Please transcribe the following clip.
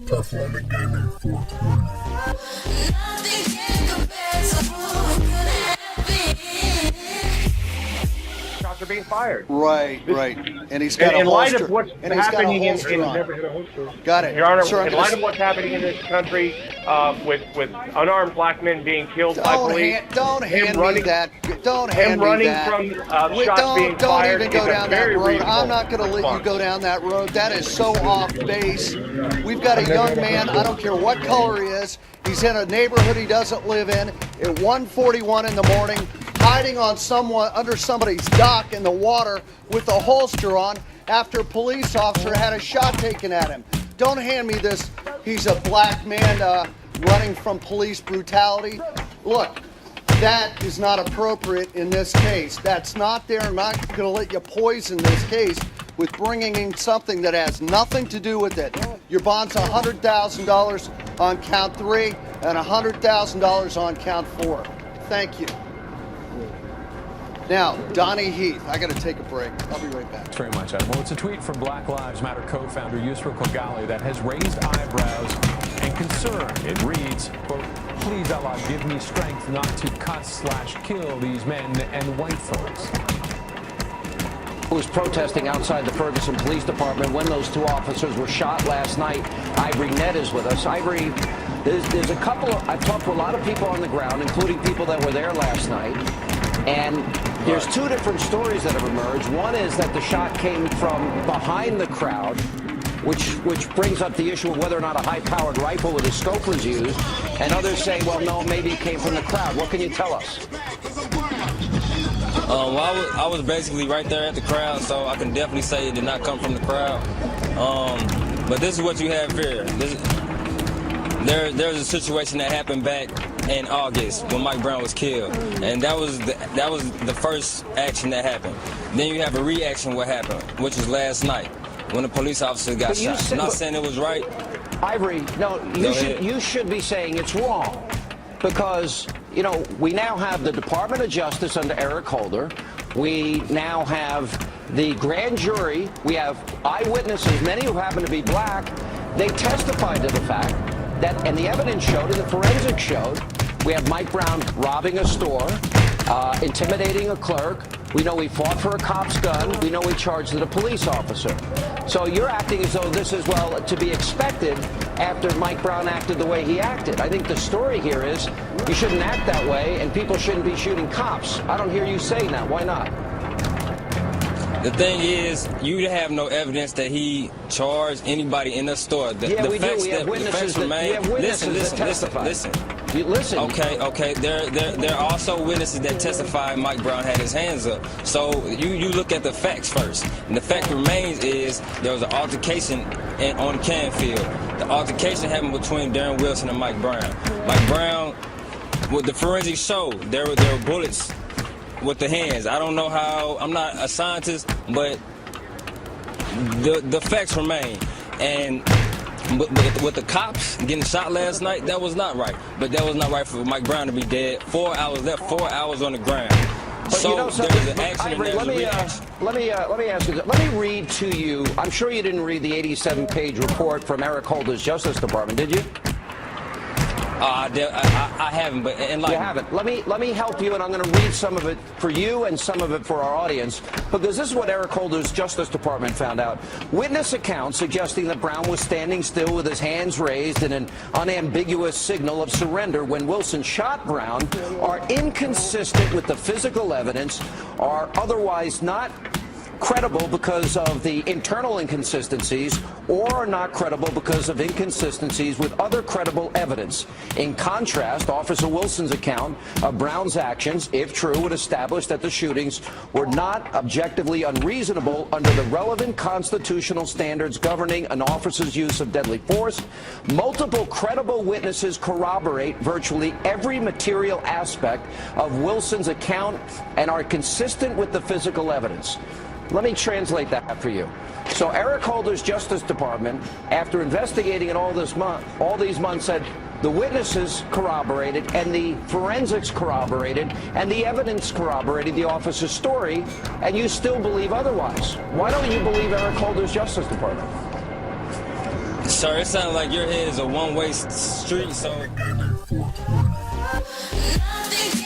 Performing Gaming 420. Shots are being fired. Right. And he's got a in light holster. of what's And he's got a happening in holster on. Got it. Your Honor, Sir, in light of what's happening in this country, with unarmed black men being killed by police, Don't hand me that. Don't him hand me running that. from shots being Don't fired even go is a down that very road. reasonable I'm not going to let you response. go down that road. That is so off base. We've got a young man. I don't care what color he is. He's in a neighborhood he doesn't live in at 1:41 in the morning, hiding on under somebody's dock in the water with a holster on after a police officer had a shot taken at him. Don't hand me this. He's a black man running from police brutality. Look, that is not appropriate in this case. That's not there. I'm not going to let you poison this case with bringing in something that has nothing to do with it. Your bond's $100,000 on count 3 and $100,000 on count 4. Thank you. Now, Donnie Heath, I got to take a break. I'll be right back. Thanks very much, Adam. Well, it's a tweet from Black Lives Matter co-founder Yusra Kogali that has raised eyebrows and concern. It reads, quote, "Please, Allah, give me strength not to cut/kill these men and white folks." Who was protesting outside the Ferguson Police Department when those two officers were shot last night. Ivory Nett is with us. Ivory, there's a couple of, I've talked to a lot of people on the ground, including people that were there last night, and there's two different stories that have emerged. One is that the shot came from behind the crowd, which brings up the issue of whether or not a high-powered rifle with a scope was used, and others say, well, no, maybe it came from the crowd. What can you tell us? Well, I was basically right there at the crowd, so I can definitely say it did not come from the crowd. But this is what you have here. There's a situation that happened back in August when Mike Brown was killed, and that was the first action that happened. Then you have a reaction what happened, which was last night when the police officer got shot. I'm not saying it was right. Ivory, no, you should be saying it's wrong. Because, you know, we now have the Department of Justice under Eric Holder. We now have the grand jury. We have eyewitnesses, many who happen to be black. They testified to the fact that, and the evidence showed, and the forensics showed, we have Mike Brown robbing a store, intimidating a clerk. We know he fought for a cop's gun. We know he charged a police officer. So you're acting as though this is, well, to be expected after Mike Brown acted the way he acted. I think the story here is you shouldn't act that way and people shouldn't be shooting cops. I don't hear you saying that. Why not? The thing is, you have no evidence that he charged anybody in the store. We do. We have witnesses that testify. Listen. Listen. Okay. There are also witnesses that testify Mike Brown had his hands up. So you look at the facts first. And the fact remains is there was an altercation on Canfield. The altercation happened between Darren Wilson and Mike Brown. Mike Brown, with the forensics showed, there were bullets with the hands. I don't know how, I'm not a scientist, but the facts remain. And but with the cops getting shot last night, that was not right. But that was not right for Mike Brown to be dead. 4 hours left, 4 hours on the ground. But so you know, there's an action Ivory, and there's a reaction. let me ask you this. Let me read to you. I'm sure you didn't read the 87-page report from Eric Holder's Justice Department, did you? I haven't, but enlighten. You haven't. Let me help you, and I'm going to read some of it for you and some of it for our audience, because this is what Eric Holder's Justice Department found out. Witness accounts suggesting that Brown was standing still with his hands raised in an unambiguous signal of surrender when Wilson shot Brown are inconsistent with the physical evidence, are otherwise not credible because of the internal inconsistencies, or are not credible because of inconsistencies with other credible evidence. In contrast, Officer Wilson's account of Brown's actions, if true, would establish that the shootings were not objectively unreasonable under the relevant constitutional standards governing an officer's use of deadly force. Multiple credible witnesses corroborate virtually every material aspect of Wilson's account and are consistent with the physical evidence. Let me translate that for you. So Eric Holder's Justice Department, after investigating it all these months, said the witnesses corroborated and the forensics corroborated and the evidence corroborated the officer's story, and you still believe otherwise. Why don't you believe Eric Holder's Justice Department? Sir, it sounds like your head is a one-way street, so... Gaming 420.